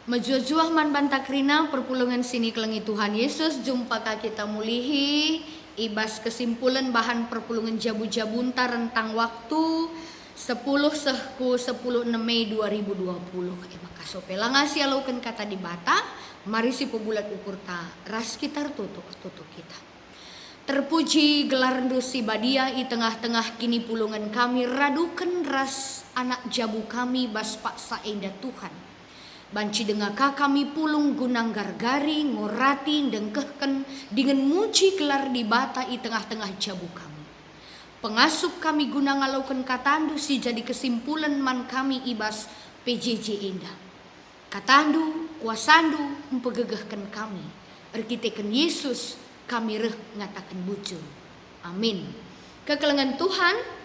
Majujuah man bantakrina perpulungan sini kelengi Tuhan Yesus jumpa ka kita mulihi ibas kesimpulan bahan perpulungan jabu-jabunta rentang waktu 10 Mei 2020. Maka sopela ngasih alaukan kata di bata mari si pebulat ukur ta ras kita tutup kita. Terpuji gelar si badia i tengah-tengah kini pulungan kami radukan ras anak jabu kami bas paksa enda Tuhan. Banci dengaka kami pulung gunang gargari ngorati dengkehken dengan muji gelar di bata i tengah-tengah jabu kami. Pengasup kami guna ngalaukan katandu si jadi kesimpulan man kami ibas PJJ endah. Katandu kuasandu empegegehkan kami. Erkiteken Yesus kami reh ngatakan bujur. Amin. Kekelengan Tuhan.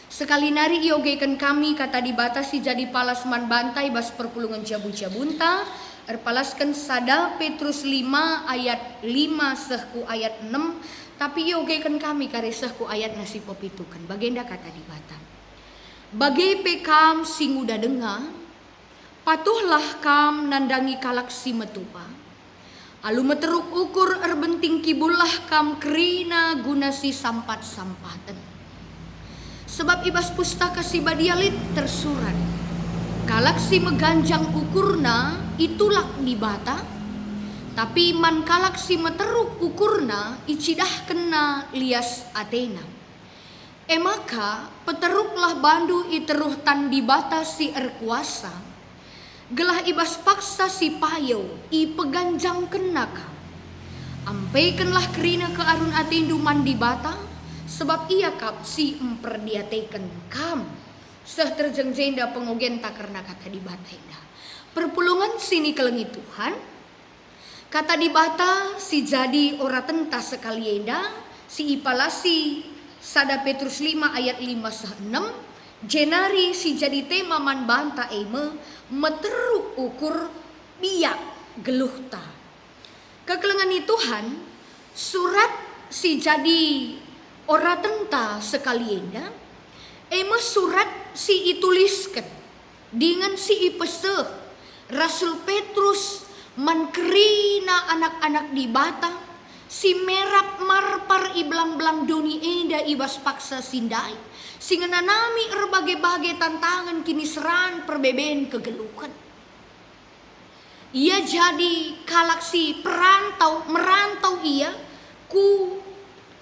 Sekali nari iogekan kami kata dibatasi jadi palas man bantai bas perpulungan jabu-jabunta. Erpalaskan sada Petrus 5 ayat 5 sehku ayat 6. Tapi iogekan kami kare sehku ayat nasi popitukan. Bagenda kata dibata. Bagai pekam sing udah dengar. Patuhlah kam nandangi kalak si metupa. Alu meteruk ukur erbenting kibullah kam kerina guna si sampat-sampatan. Sebab ibas pustaka si badialit tersurat. Kalak si meganjang ukurna itulak di bata. Tapi man kalak si meteruk ukurna icidah kena lias Athena. Maka peteruklah bandu iteruh tan di bata si erkuasa. Gelah ibas paksa si payo i peganjang kenaka. Ampaikanlah kerina ke arun atindu man di bata. Sebab ia kap si memperdiateken kam. Seh terjengjenda pengogen tak karena kata di bata. Perpulungan sini kelengi Tuhan. Kata di bata si jadi ora tenta sekali enda. Si ipalasi sada Petrus 5 ayat 5 seh 6. Jenari si jadi tema man banta eme. Meteruk ukur biak geluhta. Kekelengan Tuhan. Surat si jadi ora tenta sekali enda, surat si ituliskan dengan si ipeseh Rasul Petrus mankerina anak-anak di bata si merap marpar iblang-blang doni enda ibas paksa sindai sehingga nanami erbagai-bagai tantangan kini seran perbeben kegeluhan. Ia jadi kalak si merantau ia ku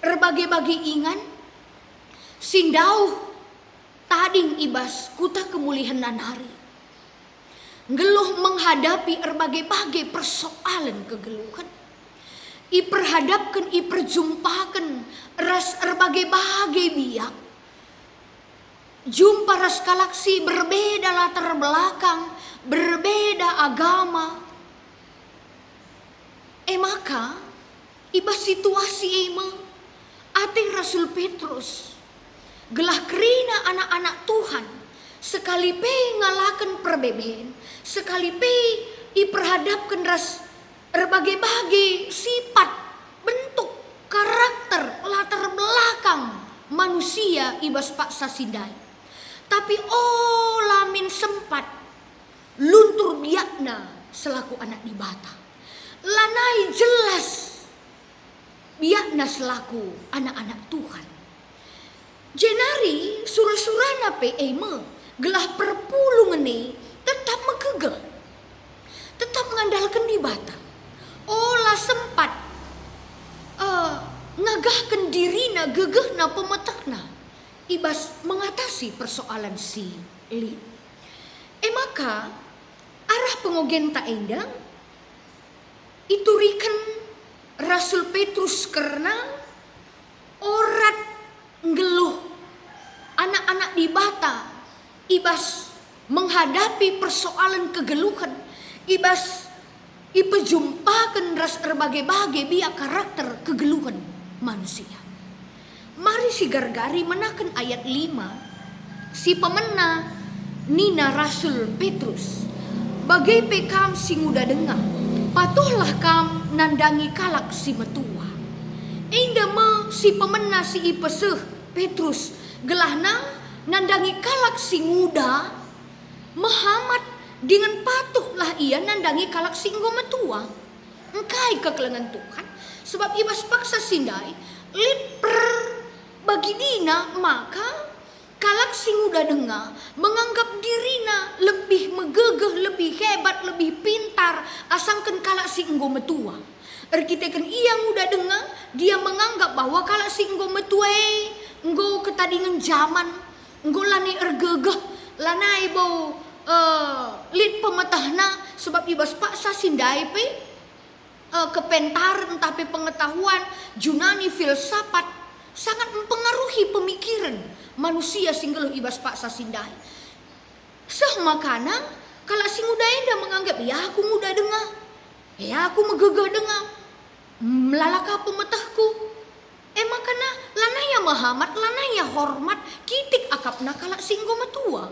erbagai-bagai ingan sindau tading ibas kuta kemulihan nanari geluh menghadapi erbagai-bagai persoalan kegeluhan iperhadapkan iperjumpakan ras erbagai-bagai biak jumpa ras galaksi berbeda latar belakang berbeda agama maka ibas situasi ate Rasul Petrus gelah kerina anak-anak Tuhan sekalipe ngalakan perbeben sekalipe iperhadapkan ras berbagai-bagai sifat bentuk karakter latar belakang manusia ibas paksa sindai tapi lamin sempat luntur biakna selaku anak di bata lanai jelas biakna selaku anak-anak Tuhan. Jenari surah-surah pe gelah perpulungan tetap megegel. Tetap mengandalkan di bata. Olah sempat ngagahkan dirina gegehna pemetakna. Ibas mengatasi persoalan si li. Maka arah pengogen tak endang iturikan Rasul Petrus karena orat ngeluh anak-anak di bata ibas menghadapi persoalan kegeluhan ibas ipejumpakan ras berbagai-bagai biak karakter kegeluhan manusia. Mari si gargari menakan ayat 5 si pemena nina Rasul Petrus bagai pekam sing udah dengar patuhlah kam nandangi kalak si metua. Indah si pemena si ipeseh Petrus gelahna nandangi kalak si muda Muhammad dengan patuhlah ia nandangi kalak singgo metua. Engkai kekelengan Tuhan. Sebab ibas paksa sindai lit per bagi dina maka kalak singuda dengar menganggap dirina lebih megegeh, lebih hebat, lebih pintar asangken kalak singgo metua. Erkitekan ia muda dengar dia menganggap bahwa kalak singgo metua enggo ketadingan zaman enggo lanai ergegeh lanai bau lit pemetahna sebab ibas paksa sindai pe kepentaran tapi pengetahuan Junani filsafat sangat mempengaruhi pemikiran manusia singgelo ibas paksa sindai. Makana kalau si muda enda menganggap ya aku muda dengar, ya aku megegah dengar, melalaka pemetahku. Makana lanaya Muhammad, lanaya hormat, kitik akapna kalak singgo metua.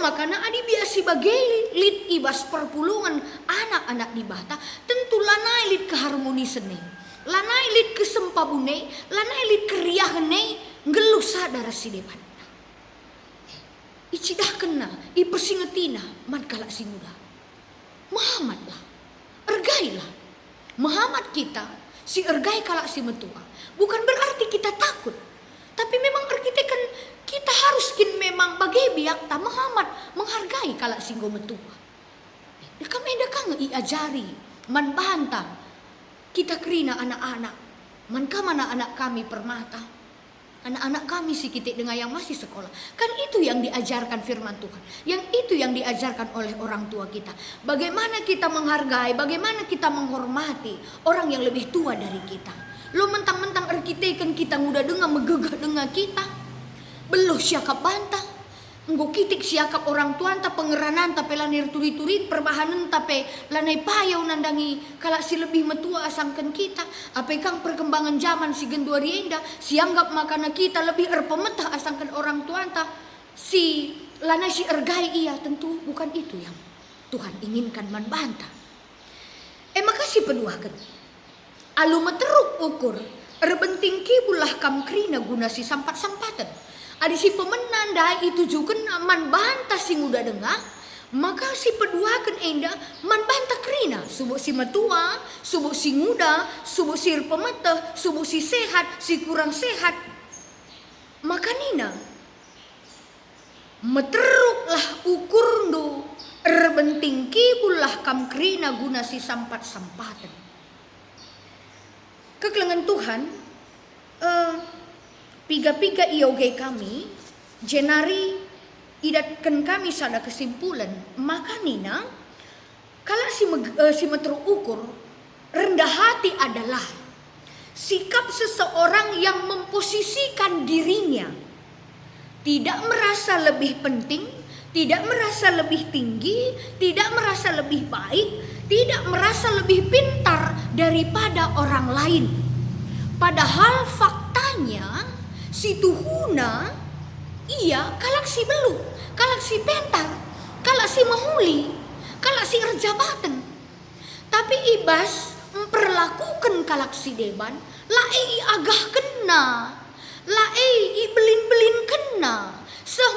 Makana adi biasi bagai lit ibas perpulungan anak-anak di bata tentu lanai lit keharmonisene, lanai lit kesempabune, lanai lit keriahene ngeluh sadar si depan. Icidah kena, ipersingetina man kalak si muda. Muhammad lah, ergailah. Muhammad kita si ergai kalak si metua. Bukan berarti kita takut, tapi memang kan kita harus memang bagai biak ta Muhammad menghargai kalak singgo metua. Dekam edakang iajari man bantang kita kerina anak-anak man kamana anak kami permata. Anak-anak kami si kitik dengan yang masih sekolah. Kan itu yang diajarkan firman Tuhan. Yang itu yang diajarkan oleh orang tua kita. Bagaimana kita menghargai, bagaimana kita menghormati orang yang lebih tua dari kita. Lo mentang-mentang kan kita muda dengar megegah dengar kita. Beluh siakap bantang. Enggo kitik siakap orang tua anta pengeranan tapi lanir turi-turi perbahanan tapi lanai payau nandangi kalak si lebih metua asangkan kita. Apa kang perkembangan zaman si genduari enda si anggap makana kita lebih erpemetah asangkan orang tua anta si lanai si ergai iya tentu bukan itu yang Tuhan inginkan man bantah. Makasih peduakan. Alu meteruk ukur erbenting kibulah kam krina guna si sampat-sampatan. Ada si pemenan dah itu juga man bantah si muda dengar, maka si peduakan enda man bantah kerina subuh si metua, subuh si muda, subuh si pemetah, subuh si sehat, si kurang sehat. Maka nina meteruklah ukur do erbenting kibulah kam kerina guna si sampat-sampatan. Kekelengan Tuhan piga-piga ioge kami jenari idatkan kami sada kesimpulan maka nina kalau si metru ukur rendah hati adalah sikap seseorang yang memposisikan dirinya tidak merasa lebih penting, tidak merasa lebih tinggi, tidak merasa lebih baik, tidak merasa lebih pintar daripada orang lain. Padahal faktanya si tuhuna iya kalak si beluh, kalak si pentar, kalak si mahuli, kalak si erjabatan. Tapi ibas memperlakukan kalak si deban lae agah kena, lae belin-belin kena,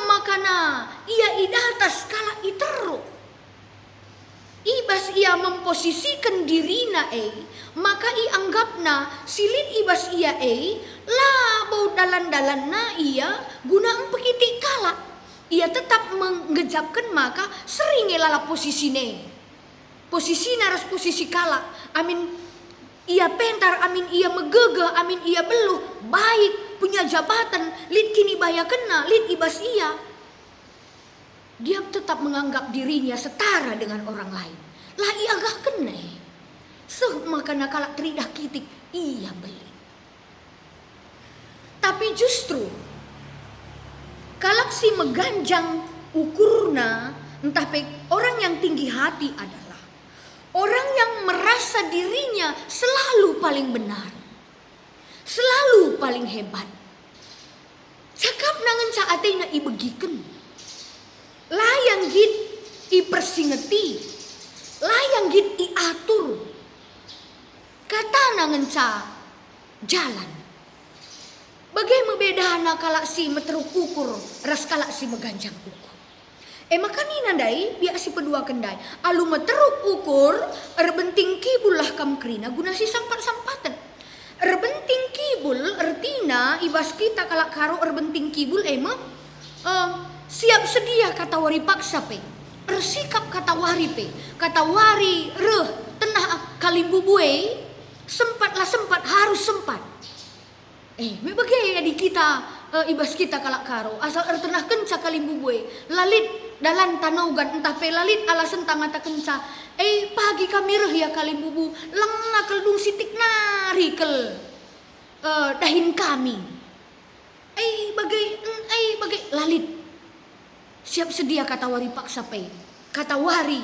makana ia idatas kalak iteruk. Ibas ia memposisikan dirina maka ianggapna silit ibas ia lah bau dalan-dalan na ia guna empekitik kalak. Ia tetap mengejapkan maka sering lala posisine. Posisi naras posisi kalak. Amin ia pentar, amin ia megegah, amin ia beluh, baik, punya jabatan, lid kini baya kena, lid ibas ia. Dia tetap menganggap dirinya setara dengan orang lain. Lah ia agak kena. Makana kalak teridah kitik ia beli. Tapi justru kalak si meganjang ukurna entah orang yang tinggi hati adalah orang yang merasa dirinya selalu paling benar, selalu paling hebat. Cakap nangan caatena ibegiken. Layang git ipersingeti, layang git iatur. Kata nangan ca jalan. Bagaimana bedana kalak si meteruk ukur ras kalak si meganjang ukur. Maka ni nandai biak si pedua kendai. Alu meteruk ukur erbenting kibul lah kam krina guna si sampat-sampatan. Erbenting kibul ertina ibas kita kalak karo erbenting kibul siap sedia kata wari paksa pe. Ersikap kata wari pe. Kata wari tenah kalimbubue sempat harus sempat. Me bagai di kita ibas kita kalak karo asal tenah kenca kalimbubue lalit dalam tanaugan entah pe lalit alasan tangata kenca pagi kami ya kalimbubu lengna keldung sitik nari kel dahin kami bagai lalit siap sedia kata wari paksa pe kata wari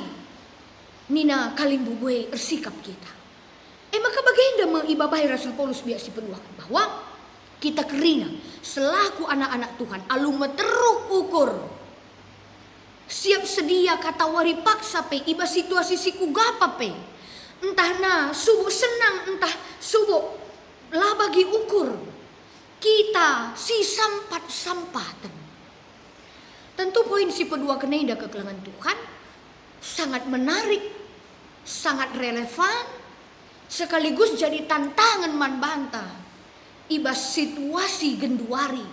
nina kalimbubue ersikap kita maka bagainda mengibabahi Rasul Paulus biak si penuakan bahwa kita kerina selaku anak-anak Tuhan alu meteruk ukur siap sedia kata wari paksa pe iba situasi siku gapa pe entah na subuh senang entah subuh lah bagi ukur kita si sampat-sampatan. Tentu poin si pedua kenenda kekelangan Tuhan sangat menarik, sangat relevan, sekaligus jadi tantangan man bantah ibas situasi genduari,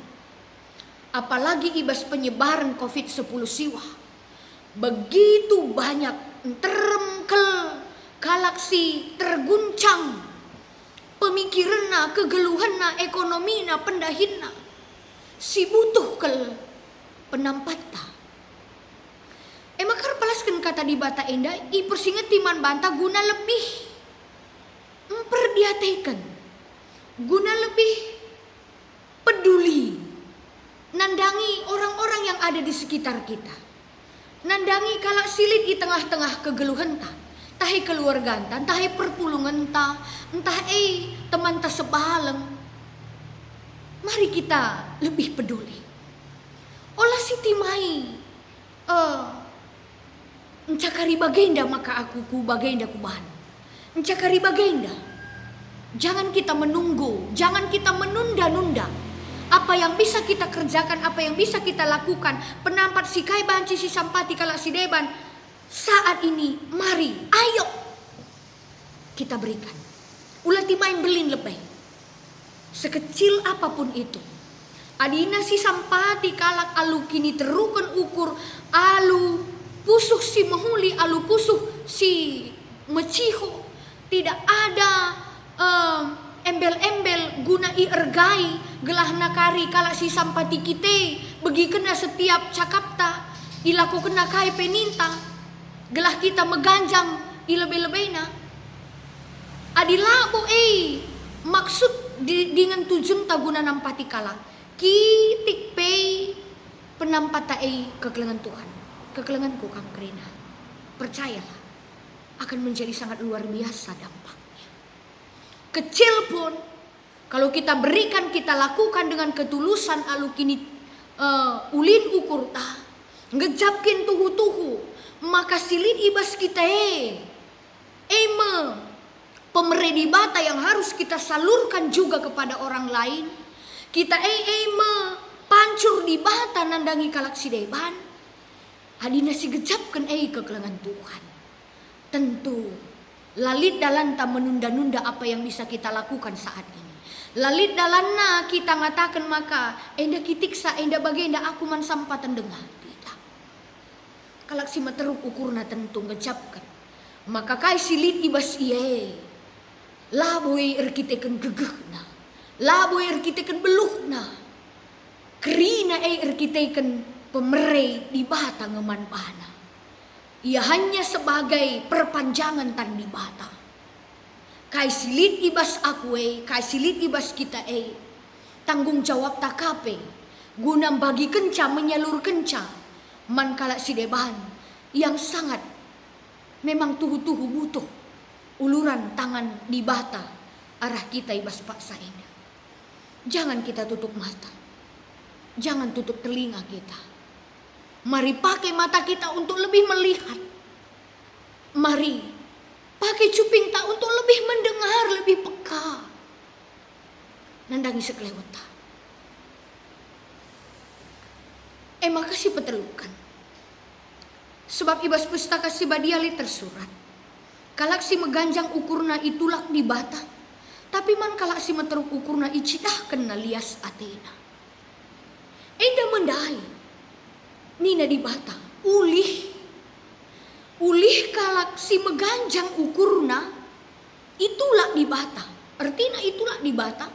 apalagi ibas penyebaran COVID-10 siwa. Begitu banyak teremkel galaksi terguncang pemikiranna, kegeluhanna, ekonomina, pendahinna si butuh kel penampata. Makar palaskan kata di bata enda persinget timan banta guna lebih memperdiataikan, guna lebih peduli nandangi orang-orang yang ada di sekitar kita. Nandangi kalak silit di tengah-tengah kegeluhan ta, tahi keluarga ta, tahi perpulungan ta, entah teman ta sebaleng. Mari kita lebih peduli. Olah siti mai encakari bagenda maka aku ku bagenda ku bahan. Encakari bagenda. Jangan kita menunggu, jangan kita menunda-nunda. Apa yang bisa kita kerjakan, apa yang bisa kita lakukan. Penampat si kai banci si sampati kalak si deban. Saat ini mari, ayo kita berikan. Ulati main belin lebih. Sekecil apapun itu. Adina si sampati kalak alu kini terukan ukur. Alu pusuh si mahuli, alu pusuh si meciho. Tidak ada embel-embel guna ergai gelah nakari kalak si sampati kite begi kena setiap cakapta ilaku kena kai peninta gelah kita meganjang ilebe-lebena adilabo maksud dengan tujuan taguna nampati kala kitik pei penampata kekelengan Tuhan kekelenganku kam kerina percayalah akan menjadi sangat luar biasa dampaknya. Kecil pun kalau kita berikan, kita lakukan dengan ketulusan alu kini ulin ukur ta ngejapkin tuhu-tuhu maka silit ibas kita pemeredi bata yang harus kita salurkan juga kepada orang lain kita pancur di bata nandangi kalak si deban adina si gejapkan kekelangan Tuhan. Tentu lalit dalanta menunda-nunda apa yang bisa kita lakukan saat ini. Lalit dalanna kita ngatakan maka enda kitiksa enda bagenda aku man sampatan dengar tidak. Kalak si materuk ukurna tentu ngejapkan. Maka kai silit ibas laboy erkiteken gegehna. Laboy erkiteken beluhna. Kerina erkiteken pemerei di bata ngeman bana. Ia hanya sebagai perpanjangan tan di bata. Kai silit ibas aku kai silit ibas kita tanggung jawab takape guna bagi kenca menyalur kenca man kalak si debahan yang sangat memang tuhu-tuhu butuh uluran tangan di bata arah kita ibas paksa ini. Jangan kita tutup mata. Jangan tutup telinga kita. Mari pakai mata kita untuk lebih melihat. Mari pakai cuping tak untuk lebih mendengar, lebih peka. Nandangi sekelewata. Makasih peterlukan. Sebab ibas pustaka si badiali tersurat. Kalak si meganjang ukurna itulak di bata. Tapi man kalak si meteruk ukurna icidah kena lias Athena. Enda mendai. Nina di bata. Ulih kalak si meganjang ukurna itulak di bata. Artinya itulak di bata.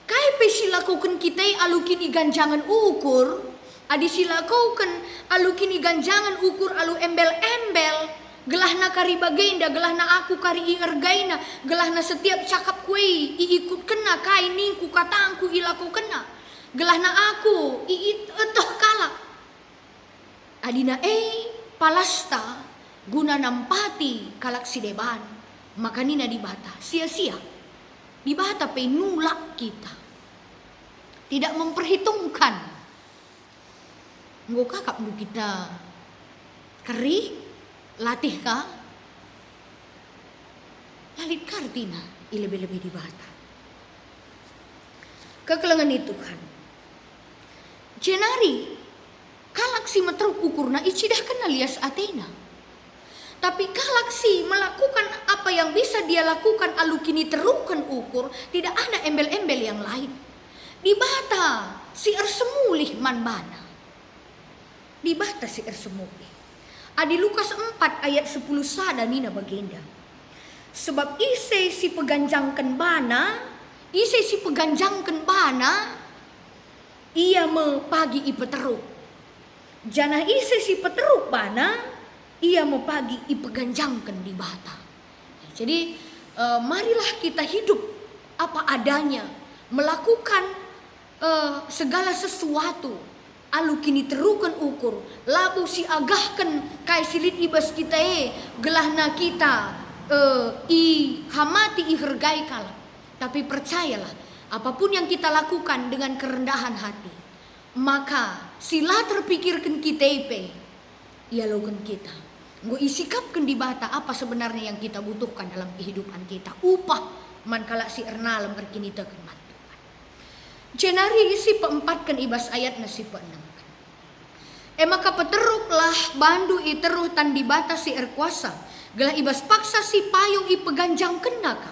Kai pe silakukan kita alukin ganjangan ukur. Adi silakukan alukin ganjangan ukur alu embel-embel. Gelahna kari bagenda, gelahna aku kari iargaina, gelahna setiap cakap kue iikut kena kai ningku katangku ilaku kena. Gelahna aku etoh kalak. Adina palasta guna nampati kalak sideban. Makanina di bata sia-sia. Di bata pe nulak kita. Tidak memperhitungkan. Nggo kakak nu kita keri latih ka lalit kartina lebih-lebih di bata. Kekelengan itu kan. Jenari kalak si meteruk ukurna icidah kena lias Athena. Tapi kalak si melakukan apa yang bisa dia lakukan alukini terukan ukur, tidak ada embel-embel yang lain. Di bata si ersemulih manbana. Di bata si ersemulih. Adi Lukas 4 ayat 10 sada nina bagenda. Sebab ise si peganjangkan bana, ia me pagi ipeteruk. Janah ise si peteruk bana, ia me pagi ipeganjangkan di bata. Jadi marilah kita hidup apa adanya, melakukan segala sesuatu. Alu kini terukan ukur, labu si agahkan kai silit ibas kita gelahna kita i hamati i hargai kala. Tapi percayalah, apapun yang kita lakukan dengan kerendahan hati, maka sila terpikirkan kita ia lakukan kita. Nggo isikapkan di bata apa sebenarnya yang kita butuhkan dalam kehidupan kita. Upah man kala si ernalem erkini teken man. Jenari isi peempatkan ibas ayat nasi peenam. Maka peteruklah bandu iteruh tan di bata si erkuasa. Gelah ibas paksa si payung ipeganjang kenaka.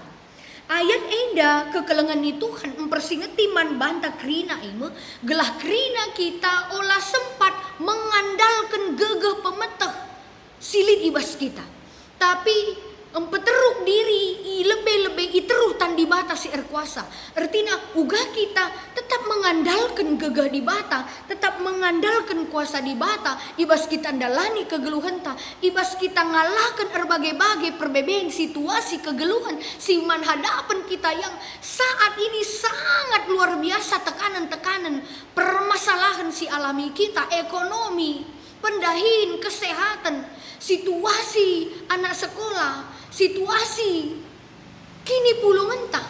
Ayat enda kekelengan itu kan mempersingeti man banta krina ime. Gelah krina kita olah sempat mengandalkan gegeh pemeteh silit ibas kita. Tapi empeteruk diri lebih-lebih iteruh tan di bata si erkuasa. Artinya uga kita tetap mengandalkan gegah di bata, tetap mengandalkan kuasa di bata. Ibas kita andalani kegeluhan ta, ibas kita ngalahkan berbagai-bagai perbedaan situasi kegeluhan si man hadapan kita yang saat ini sangat luar biasa tekanan-tekanan permasalahan si alami kita, ekonomi, pendahin, kesehatan, situasi anak sekolah, situasi kini pulungan tak.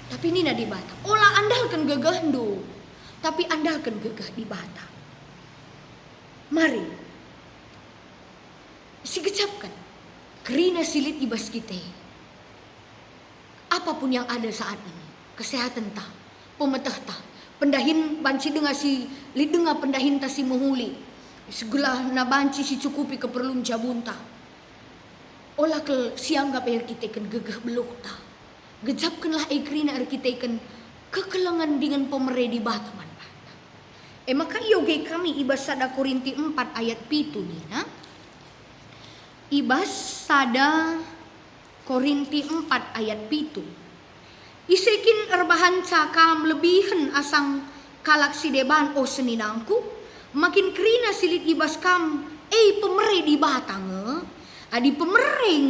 Tapi nina di bata. Olah andalkan gegah ndo, tapi andalkan gegah di bata. Mari si gecapkan kerina silit ibas kita. Apapun yang ada saat ini, kesehatan tak, pemetah tak, pendahin banci dengar si lidenga pendahin ta si muhuli. Segala na banci si cukupi keperluan jabunta. Olah ke sianggap air kita kan gegah beluh ta. Gejapkanlah ikrina air kita kan kekelangan dengan pemereh di bata man. Maka yoge kami ibas sada Korinti 4 ayat 7 nina. Ibas sada Korinti 4 ayat 7. Isekin erbahan cakam lebihan asang kalak si deban o seninangku. Makin krina silit ibas kam pemereh di batang. Adi pemereh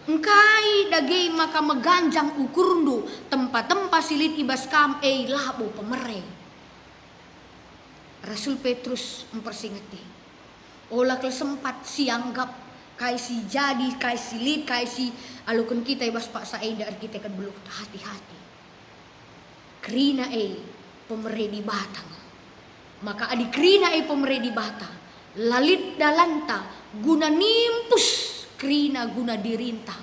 engkai dagay maka meganjang ukurndo tempat-tempat silit ibas kam labo pemereh. Rasul Petrus mempersingati. Olah kel sempat sianggap kai si jadi kai silit kai si alukan kita ibas paksa dar kita kan belum hati-hati. Krina pemereh di batang. Maka adi krina pemereh di bata. Lalit dalanta guna nimpus krina guna dirinta.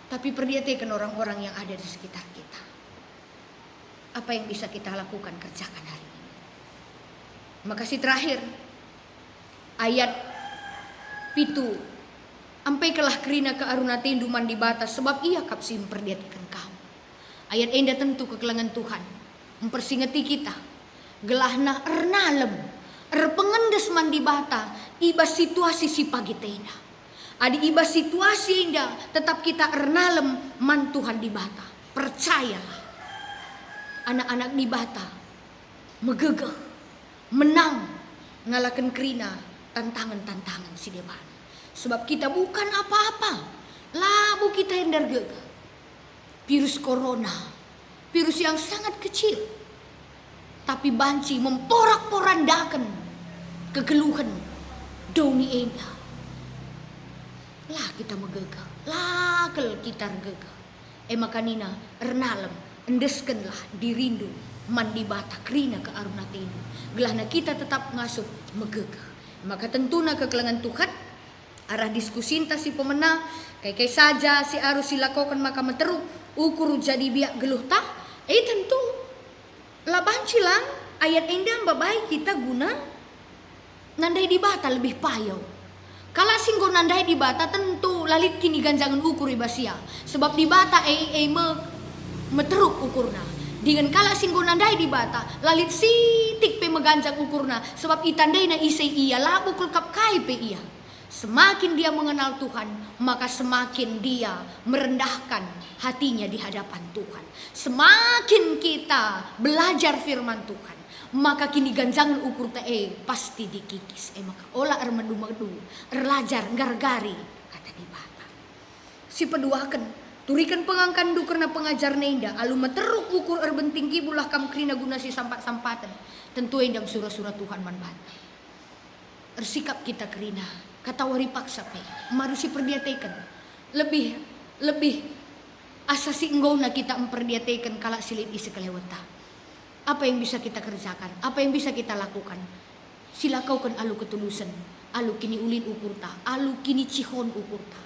Tapi perhatikan orang-orang yang ada di sekitar kita. Apa yang bisa kita lakukan kerjakan hari ini. Makasih terakhir ayat Pitu, ampai kelah kerina ke aruna tindu mandi bata sebab ia kapsi memperdiatikan kau. Ayat enda tentu kekelangan Tuhan mempersingati kita. Gelahna ernalem, pengendes mandi bata, iba situasi si pagi tenda. Adi iba situasi indah, tetap kita ernalem man Tuhan di bata. Percayalah, anak-anak di bata megegeh, menang, ngalakan kerina tantangan-tantangan si depan. Sebab kita bukan apa-apa, labu kita yang gegeh. Virus corona, virus yang sangat kecil, tapi banci memporak-porandakan kegeluhan doni enda. Lah kita megegah, lakel kita regegah. Makanina ernalem, endeskenlah dirindu mandi bata kerina ke aruna tindu. Gelahna kita tetap ngasup megegah. Maka tentunya kekelangan Tuhan arah diskusinta si pemenang kai saja si harus silakokan maka meteruk ukur jadi biak geluh tah. Tentu laban cilang ayat endah babai kita guna nandai di bata lebih payau. Kalau singgo nandai di bata tentu lalit kini ganjangan ukur ibasia. Sebab di bata meteruk ukurna. Dengan kala singgo nandai di bata lalit sitik pe meganjang ukurna. Sebab itandai na isai iya labu kulkap kai pe iya. Semakin dia mengenal Tuhan, maka semakin dia merendahkan hatinya di hadapan Tuhan. Semakin kita belajar firman Tuhan, maka kini ganjangan ukur pasti dikikis. Maka olah madu erlajar gargari kata di bata. Si peduakan turikan pengangkan du karena pengajar nenda alu meteruk ukur erbenting kibulah kam krina guna si sampat-sampatan. Tentu endam surah-surah Tuhan man bata. Ersikap kita kerina kata wari paksa pe marusi perdiatekan lebih asasi enggona kita memperdiatekan kala silit isi kelewata. Apa yang bisa kita kerjakan, apa yang bisa kita lakukan, silakaukan alu ketulusan, alu kini ulin ukurta, alu kini cihon ukurta.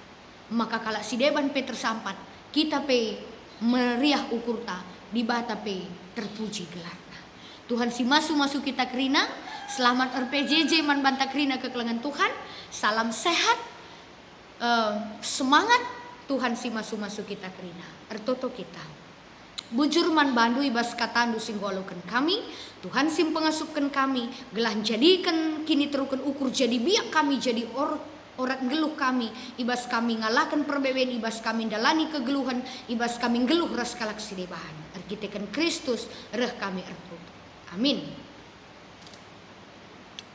Maka kala si deban pe tersampat kita pe meriah ukurta di bata pe terpuji gelarna. Tuhan si masuk kita kerina. Selamat RPJJ man banta kerina kekelangan Tuhan. Salam sehat, semangat. Tuhan si masuk kita kerina ertoto kita bujur man bandu ibas katandu singgolokan kami. Tuhan sim pengasupkan kami gelah jadikan kini terukan ukur jadi biak kami jadi orat geluh kami. Ibas kami ngalakan perbeben, ibas kami dalani kegeluhan, ibas kami geluh ras kalak sidebahan. Erkitekan Kristus reh kami ertoto. Amin.